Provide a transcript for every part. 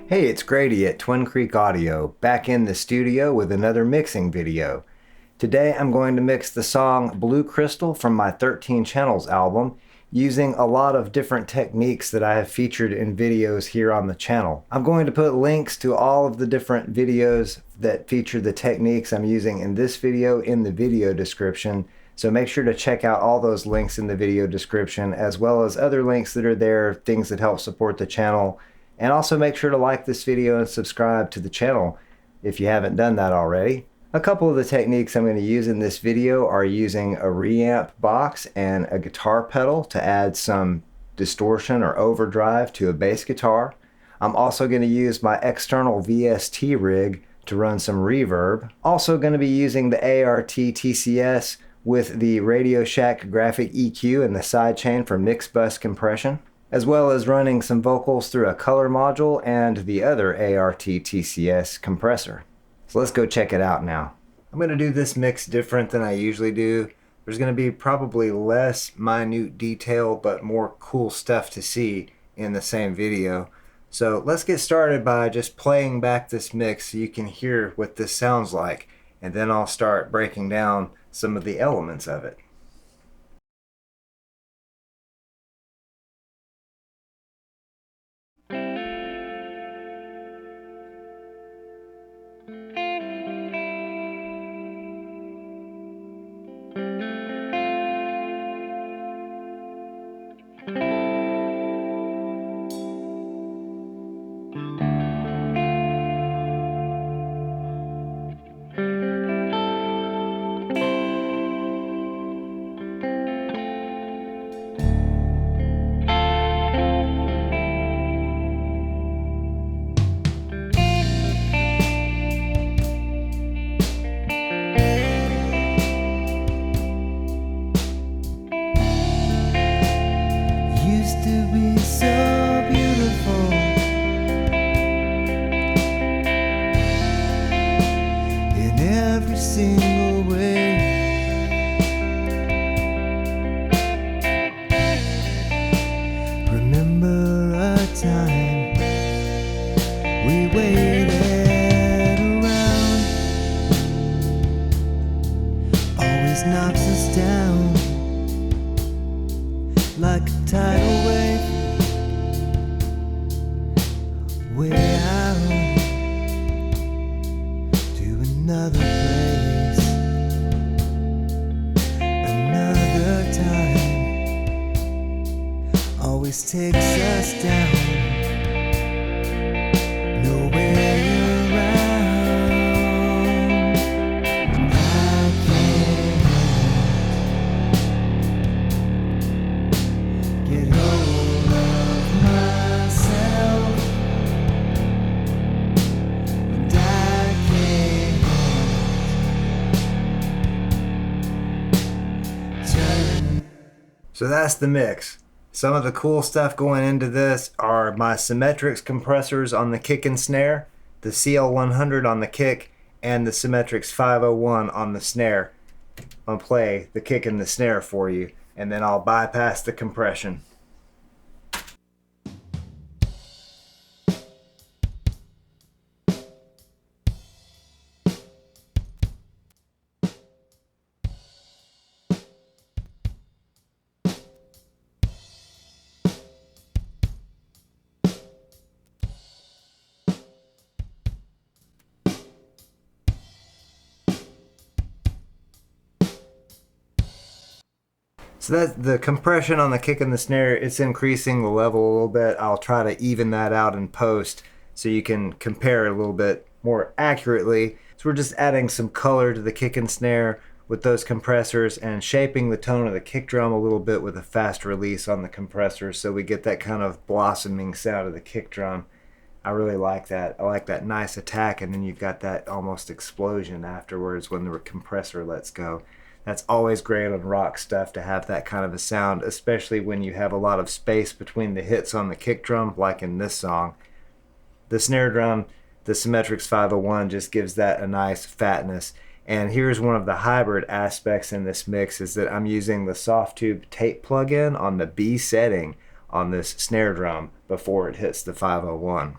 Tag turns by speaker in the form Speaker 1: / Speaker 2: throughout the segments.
Speaker 1: Hey, it's Grady at Twin Creek Audio, back in the studio with another mixing video. Today I'm going to mix the song Blue Crystal from my 13 Channels album using a lot of different techniques that I have featured in videos here on the channel. I'm going to put links to all of the different videos that feature the techniques I'm using in this video in the video description, so make sure to check out all those links in the video description, as well as other links that are there, things that help support the channel. And also make sure to like this video and subscribe to the channel if you haven't done that already. A couple of the techniques I'm going to use in this video are using a reamp box and a guitar pedal to add some distortion or overdrive to a bass guitar. I'm also going to use my external VST rig to run some reverb. Also going to be using the ART TCS with the Radio Shack graphic EQ and the sidechain for mix bus compression, as well as running some vocals through a color module and the other ART TCS compressor. So let's go check it out now. I'm going to do this mix different than I usually do. There's going to be probably less minute detail but more cool stuff to see in the same video. So let's get started by just playing back this mix so you can hear what this sounds like, and then I'll start breaking down some of the elements of it.
Speaker 2: Takes us down, nowhere around. I can't get hold of myself, and I can't turn.
Speaker 1: So that's the mix. Some of the cool stuff going into this are my Symetrix compressors on the kick and snare, the CL-100 on the kick, and the Symetrix 501 on the snare. I'll play the kick and the snare for you, and then I'll bypass the compression. So that's the compression on the kick and the snare. It's increasing the level a little bit. I'll try to even that out in post so you can compare a little bit more accurately. So we're just adding some color to the kick and snare with those compressors and shaping the tone of the kick drum a little bit with a fast release on the compressor, so we get that kind of blossoming sound of the kick drum. I really like that. I like that nice attack, and then you've got that almost explosion afterwards when the compressor lets go. That's always great on rock stuff to have that kind of a sound, especially when you have a lot of space between the hits on the kick drum, like in this song. The snare drum, the Symetrix 501, just gives that a nice fatness. And here's one of the hybrid aspects in this mix, is that I'm using the soft tube tape plugin on the B setting on this snare drum before it hits the 501.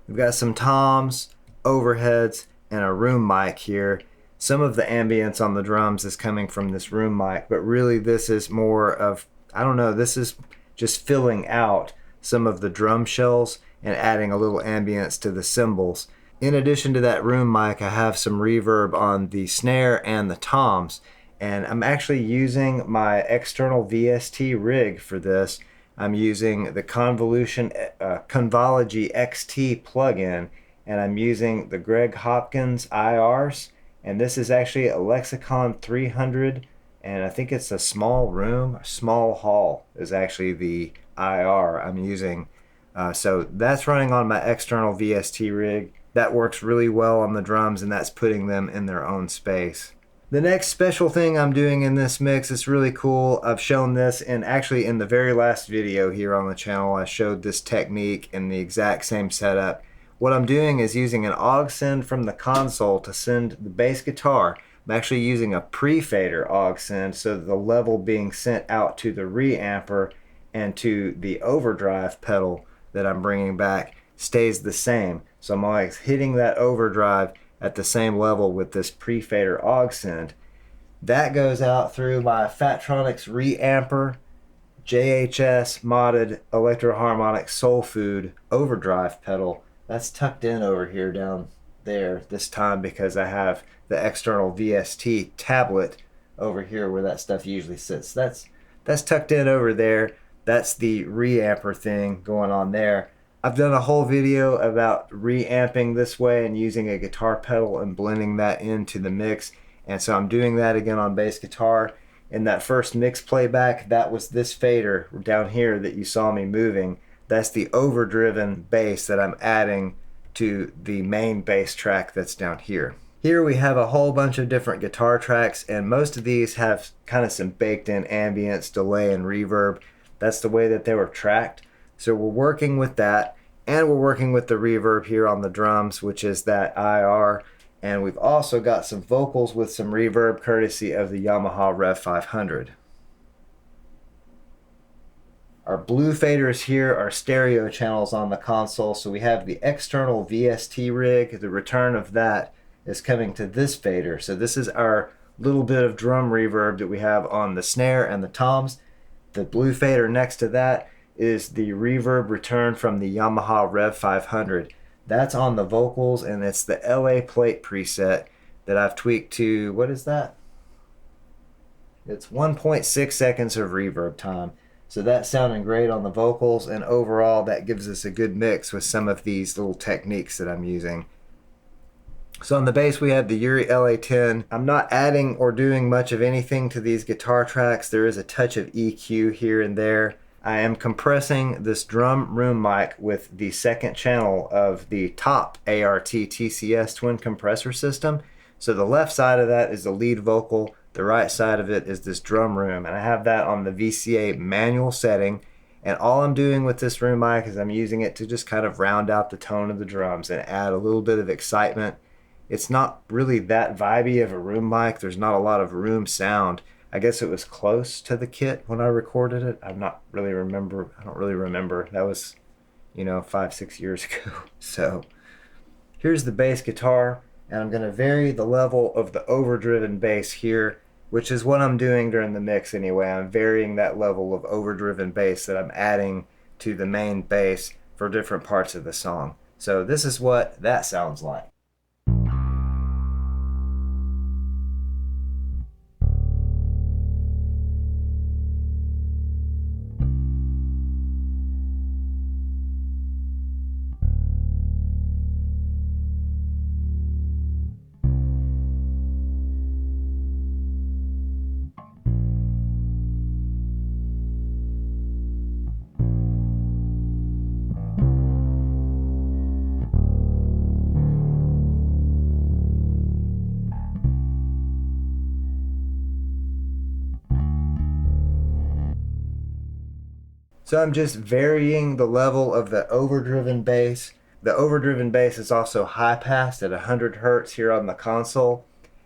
Speaker 1: We've got some toms, overheads, and a room mic here. Some of the ambience on the drums is coming from this room mic, but really this is more of, I don't know, this is just filling out some of the drum shells and adding a little ambience to the cymbals. In addition to that room mic, I have some reverb on the snare and the toms, and I'm actually using my external VST rig for this. I'm using the Convolution Convology XT plugin, and I'm using the Gregg Hopkins IRs, and this is actually a Lexicon 300, and I think it's a small room, a small hall is actually the IR I'm using. So that's running on my external VST rig. That works really well on the drums, and that's putting them in their own space. The next special thing I'm doing in this mix is really cool. I've shown this actually in the very last video here on the channel. I showed this technique in the exact same setup. What I'm doing is using an aux send from the console to send the bass guitar. I'm actually using a pre-fader aux send, so the level being sent out to the reamper and to the overdrive pedal that I'm bringing back stays the same. So I'm always hitting that overdrive at the same level with this pre-fader aux send. That goes out through my Phatronics Reamper JHS modded Electro-Harmonic Soul Food overdrive pedal. That's tucked in over here down there this time because I have the external VST tablet over here where that stuff usually sits. That's tucked in over there. That's the reamper thing going on there. I've done a whole video about reamping this way and using a guitar pedal and blending that into the mix, and so I'm doing that again on bass guitar. In that first mix playback, that was this fader down here that you saw me moving. That's the overdriven bass that I'm adding to the main bass track that's down here. Here we have a whole bunch of different guitar tracks, and most of these have kind of some baked in ambience, delay, and reverb. That's the way that they were tracked. So we're working with that, and we're working with the reverb here on the drums, which is that IR, and we've also got some vocals with some reverb courtesy of the Yamaha Rev500. Our blue faders here are stereo channels on the console, so we have the external VST rig. The return of that is coming to this fader. So this is our little bit of drum reverb that we have on the snare and the toms. The blue fader next to that is the reverb return from the Yamaha Rev500. That's on the vocals, and it's the LA plate preset that I've tweaked to, what is that? It's 1.6 seconds of reverb time. So that's sounding great on the vocals, and overall that gives us a good mix with some of these little techniques that I'm using. So on the bass we have the Urei LA-10. I'm not adding or doing much of anything to these guitar tracks. There is a touch of EQ here and there. I am compressing this drum room mic with the second channel of the top ART TCS Twin Compressor system. So the left side of that is the lead vocal, the right side of it is this drum room, and I have that on the VCA manual setting. And all I'm doing with this room mic is I'm using it to just kind of round out the tone of the drums and add a little bit of excitement. It's not really that vibey of a room mic. There's not a lot of room sound. I guess it was close to the kit when I recorded it. I don't really remember. That was, 5-6 years ago. So here's the bass guitar, and I'm going to vary the level of the overdriven bass here, which is what I'm doing during the mix anyway. I'm varying that level of overdriven bass that I'm adding to the main bass for different parts of the song. So this is what that sounds like. So I'm just varying the level of the overdriven bass. The overdriven bass is also high passed at 100 Hertz here on the console.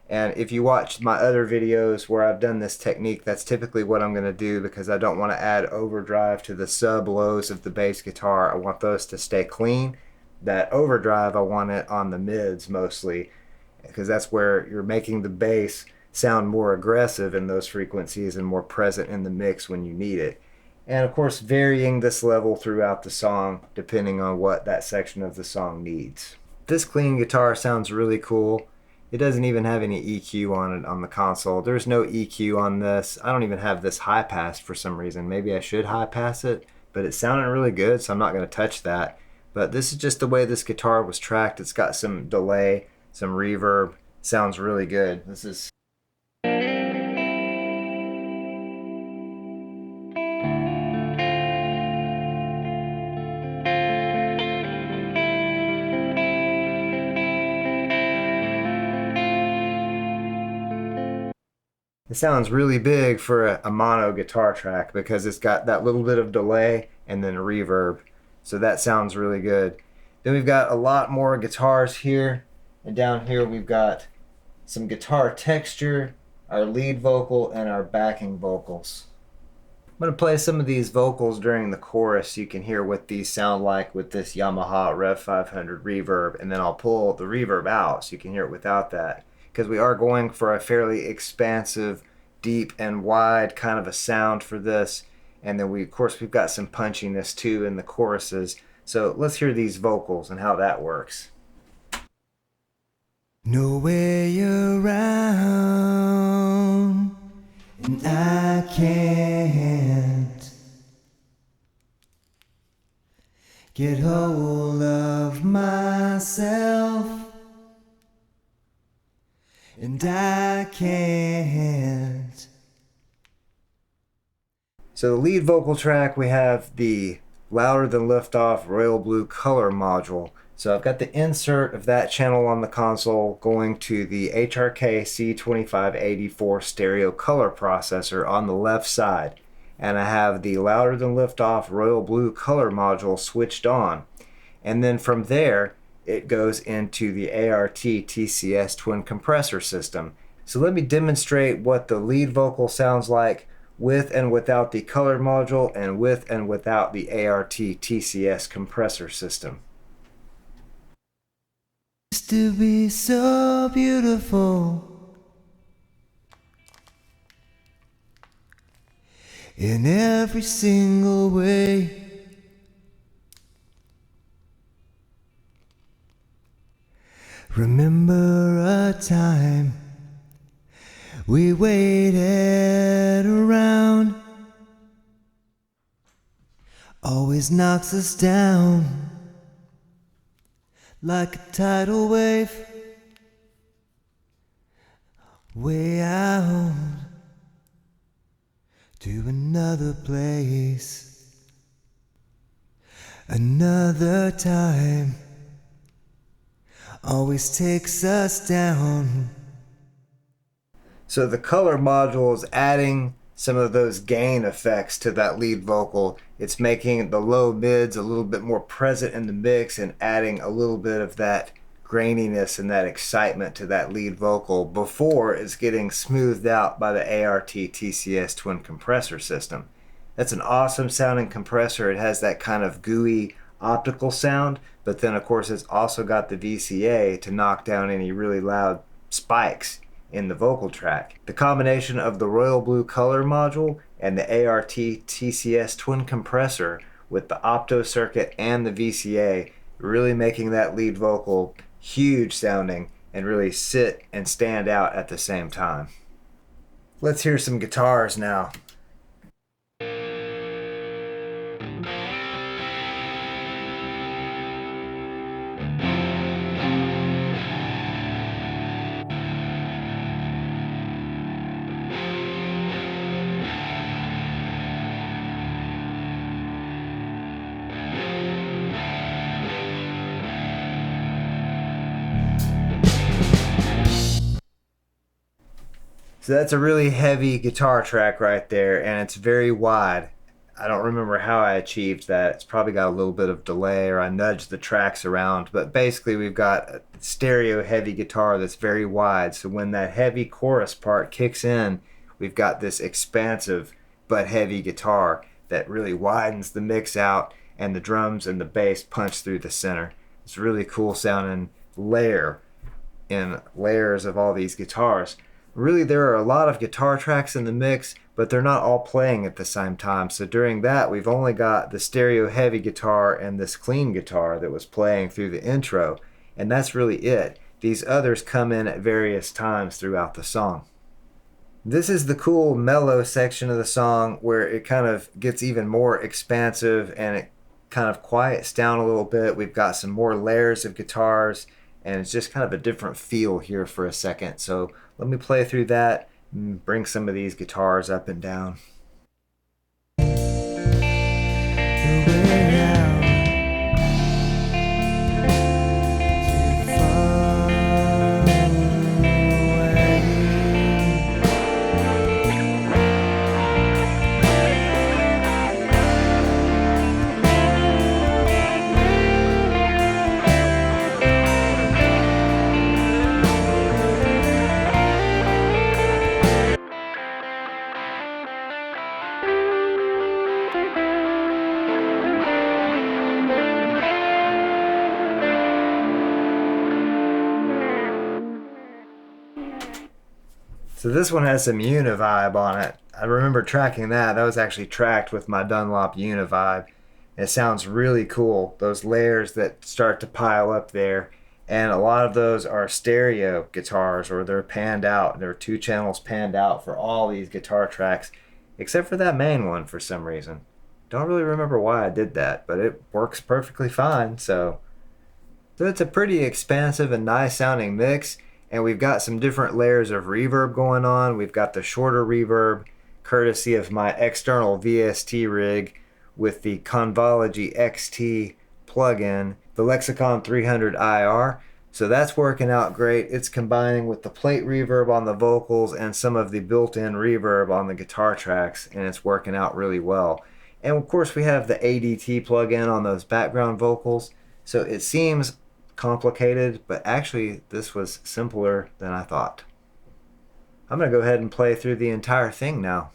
Speaker 1: And if you watch my other videos where I've done this technique, that's typically what I'm going to do because I don't want to add overdrive to the sub lows of the bass guitar. I want those to stay clean. that overdrive, I want it on the mids mostly, because that's where you're making the bass sound more aggressive in those frequencies and more present in the mix when you need it. And of course, varying this level throughout the song depending on what that section of the song needs. This clean guitar sounds really cool. It doesn't even have any EQ on it on the console. There's no EQ on this. I don't even have this high pass for some reason. Maybe I should high pass it, but it sounded really good, so I'm not going to touch that. But this is just the way this guitar was tracked. It's got some delay, some reverb. Sounds really good. This is It sounds really big for a mono guitar track because it's got that little bit of delay and then reverb. So that sounds really good. Then we've got a lot more guitars here. And down here we've got some guitar texture, our lead vocal, and our backing vocals. I'm going to play some of these vocals during the chorus so you can hear what these sound like with this Yamaha Rev500 reverb. And then I'll pull the reverb out so you can hear it without that, because we are going for a fairly expansive, deep and wide kind of a sound for this. And then of course we've got some punchiness too in the choruses. So let's hear these vocals and how that works.
Speaker 2: No way around, and I can't get hold of myself, and I can't.
Speaker 1: So the lead vocal track, we have the Louder Than Liftoff Royal Blue color module. So I've got the insert of that channel on the console going to the HRK C2584 stereo color processor on the left side. And I have the Louder Than Liftoff Royal Blue color module switched on. And then from there, it goes into the ART TCS Twin Compressor system. So let me demonstrate what the lead vocal sounds like with and without the color module and with and without the ART TCS compressor system.
Speaker 2: Used to be so beautiful in every single way. Remember a time we waited around, always knocks us down like a tidal wave, way out to another place, another time always takes us down.
Speaker 1: So the color module is adding some of those gain effects to that lead vocal. It's making the low mids a little bit more present in the mix and adding a little bit of that graininess and that excitement to that lead vocal before it's getting smoothed out by the ART TCS Twin Compressor system. That's an awesome sounding compressor. It has that kind of gooey optical sound, but then of course it's also got the VCA to knock down any really loud spikes in the vocal track. The combination of the Royal Blue color module and the ART TCS Twin Compressor with the opto circuit and the VCA really making that lead vocal huge sounding and really sit and stand out at the same time. Let's hear some guitars now. So that's a really heavy guitar track right there, and it's very wide. I don't remember how I achieved that. It's probably got a little bit of delay, or I nudged the tracks around, but basically we've got a stereo heavy guitar that's very wide. So when that heavy chorus part kicks in, we've got this expansive but heavy guitar that really widens the mix out, and the drums and the bass punch through the center. It's It's really cool sounding layer in layers of all these guitars. Really, there are a lot of guitar tracks in the mix, but they're not all playing at the same time. So during that, we've only got the stereo heavy guitar and this clean guitar that was playing through the intro, and that's really it. These others come in at various times throughout the song. This is the cool mellow section of the song where it kind of gets even more expansive and it kind of quiets down a little bit. We've got some more layers of guitars, and it's just kind of a different feel here for a second. So let me play through that and bring some of these guitars up and down. So this one has some Univibe on it. I remember tracking that. That was actually tracked with my Dunlop Univibe. It sounds really cool. Those layers that start to pile up there. And a lot of those are stereo guitars, or they're panned out. There are 2 channels panned out for all these guitar tracks, except for that main one for some reason. Don't really remember why I did that, but it works perfectly fine. So it's a pretty expansive and nice sounding mix. And we've got some different layers of reverb going on. We've got the shorter reverb, courtesy of my external VST rig with the Convology XT plugin, the Lexicon 300 IR. So that's working out great. It's combining with the plate reverb on the vocals and some of the built-in reverb on the guitar tracks, and it's working out really well. And of course we have the ADT plugin on those background vocals. So it seems complicated, but actually this was simpler than I thought. I'm going to go ahead and play through the entire thing now.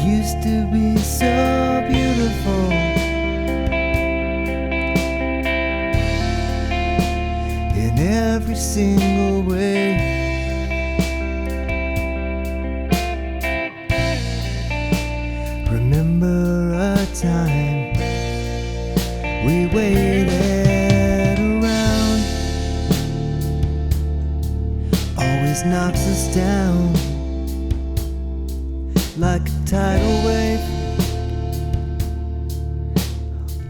Speaker 2: Used to be so beautiful, in every single way. Remember a time we waited around, always knocks us down like a tidal wave,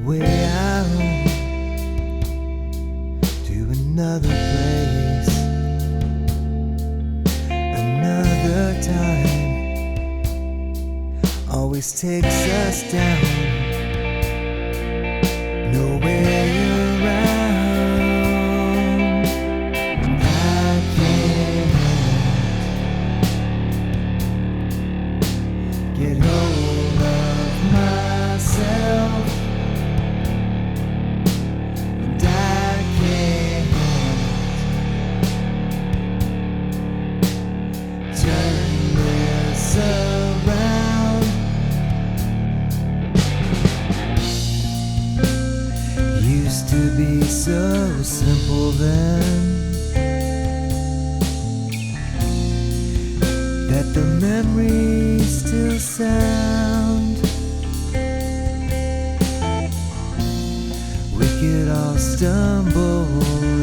Speaker 2: way out to another place, another time, always takes us down, no way around. I can't get hold of myself, and I can't turn this around. Used to be so simple then, that the memories still sound. We could all stumble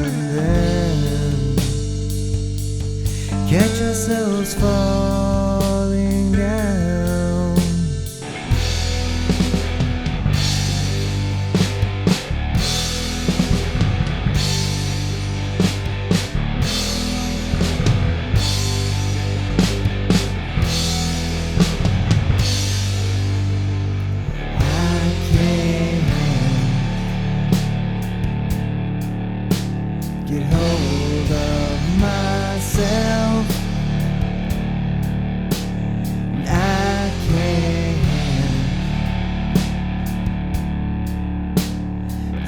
Speaker 2: and then catch ourselves falling down.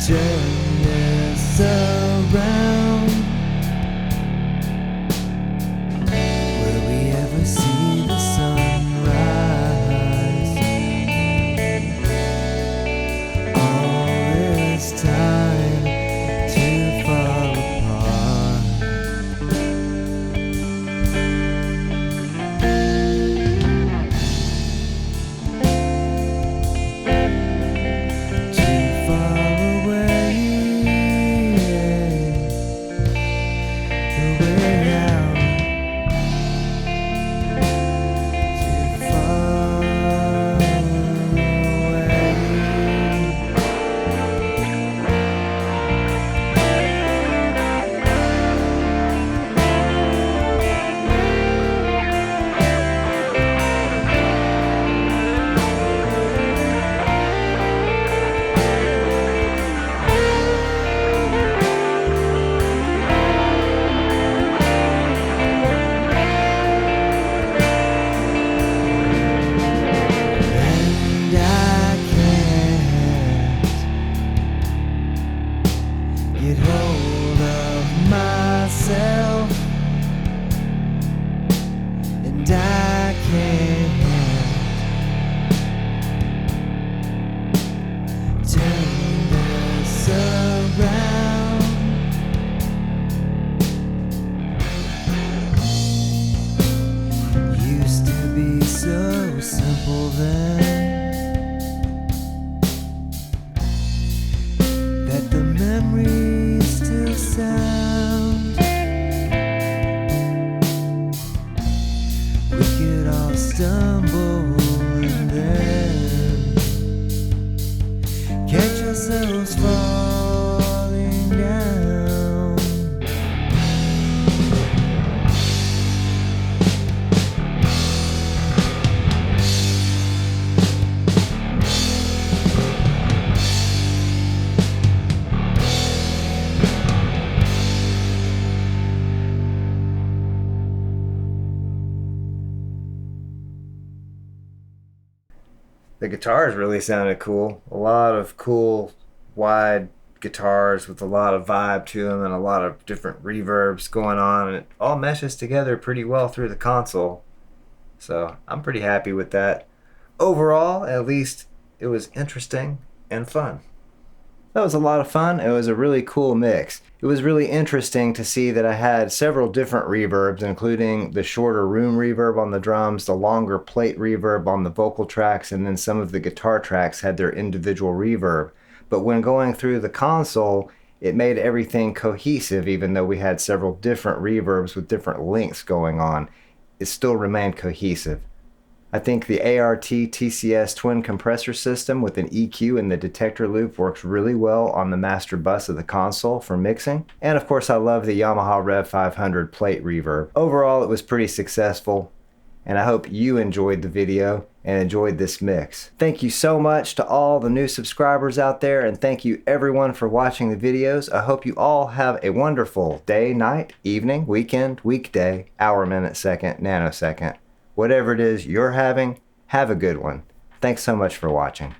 Speaker 2: Turn this around. Will we ever see the sunrise? All this time to fall apart. Too far away, the way out. Too far away. And I can't get hold of myself, and I can't turn this around. Used to be so simple then, that the memories still sound. We could all stumble and then catch ourselves falling down.
Speaker 1: The guitars really sounded cool. A lot of cool, wide guitars with a lot of vibe to them and a lot of different reverbs going on. And it all meshes together pretty well through the console. So I'm pretty happy with that. Overall, at least, it was interesting and fun. That was a lot of fun. It was a really cool mix. It was really interesting to see that I had several different reverbs, including the shorter room reverb on the drums, the longer plate reverb on the vocal tracks, and then some of the guitar tracks had their individual reverb. But when going through the console, it made everything cohesive, even though we had several different reverbs with different lengths going on. It still remained cohesive. I think the ART TCS Twin Compressor system with an EQ in the detector loop works really well on the master bus of the console for mixing. And of course I love the Yamaha Rev500 plate reverb. Overall it was pretty successful, and I hope you enjoyed the video and enjoyed this mix. Thank you so much to all the new subscribers out there, and thank you everyone for watching the videos. I hope you all have a wonderful day, night, evening, weekend, weekday, hour, minute, second, nanosecond. Whatever it is you're having, have a good one. Thanks so much for watching.